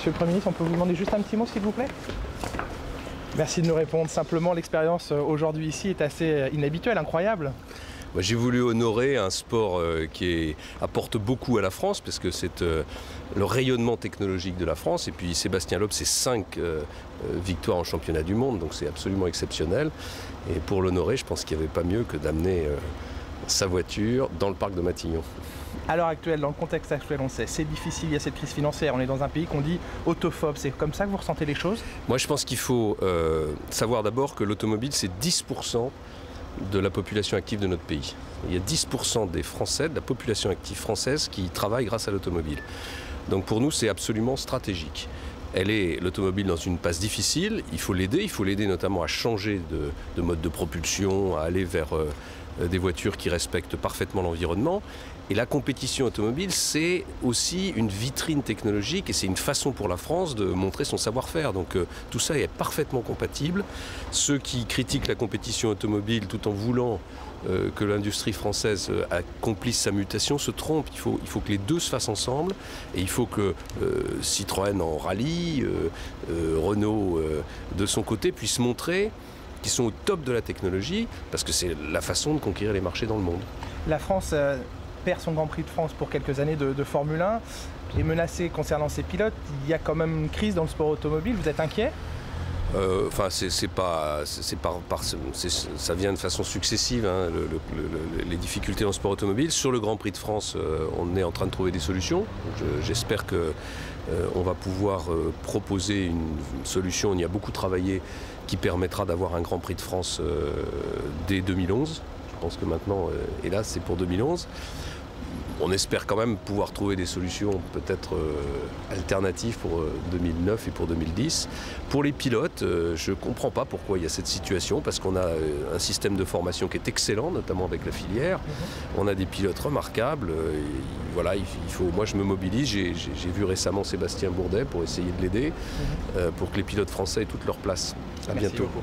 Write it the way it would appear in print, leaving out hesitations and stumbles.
Monsieur le Premier ministre, on peut vous demander juste un petit mot, s'il vous plaît? Merci de nous répondre. Simplement, l'expérience aujourd'hui ici est assez inhabituelle, incroyable. J'ai voulu honorer un sport qui apporte beaucoup à la France, parce que c'est le rayonnement technologique de la France. Et puis Sébastien Loeb, c'est 5 victoires en championnat du monde, donc c'est absolument exceptionnel. Et pour l'honorer, je pense qu'il n'y avait pas mieux que d'amener sa voiture dans le parc de Matignon. À l'heure actuelle, dans le contexte actuel, on sait, c'est difficile, il y a cette crise financière, on est dans un pays qu'on dit autophobe. C'est comme ça que vous ressentez les choses? Moi, je pense qu'il faut savoir d'abord que l'automobile, c'est 10% de la population active de notre pays. Il y a 10% des Français, de la population active française, qui travaillent grâce à l'automobile. Donc pour nous, c'est absolument stratégique. L'automobile dans une passe difficile, il faut l'aider notamment à changer de mode de propulsion, à aller vers des voitures qui respectent parfaitement l'environnement. Et la compétition automobile, c'est aussi une vitrine technologique et c'est une façon pour la France de montrer son savoir-faire. Donc tout ça est parfaitement compatible. Ceux qui critiquent la compétition automobile tout en voulant que l'industrie française accomplisse sa mutation se trompent. Il faut que les deux se fassent ensemble et il faut que Citroën en rallye, Renault de son côté puisse montrer qu'ils sont au top de la technologie parce que c'est la façon de conquérir les marchés dans le monde. La France perd son Grand Prix de France pour quelques années de Formule 1, est menacée concernant ses pilotes. Il y a quand même une crise dans le sport automobile, vous êtes inquiet? Enfin, ça vient de façon successive, hein, les difficultés dans le sport automobile. Sur le Grand Prix de France, on est en train de trouver des solutions. J'espère qu'on va pouvoir proposer une solution. On y a beaucoup travaillé qui permettra d'avoir un Grand Prix de France dès 2011. Je pense que maintenant, hélas, c'est pour 2011. On espère quand même pouvoir trouver des solutions peut-être alternatives pour 2009 et pour 2010. Pour les pilotes, je ne comprends pas pourquoi il y a cette situation, parce qu'on a un système de formation qui est excellent, notamment avec la filière. On a des pilotes remarquables. Voilà, moi je me mobilise. J'ai vu récemment Sébastien Bourdet pour essayer de l'aider, pour que les pilotes français aient toute leur place. À bientôt. Beaucoup.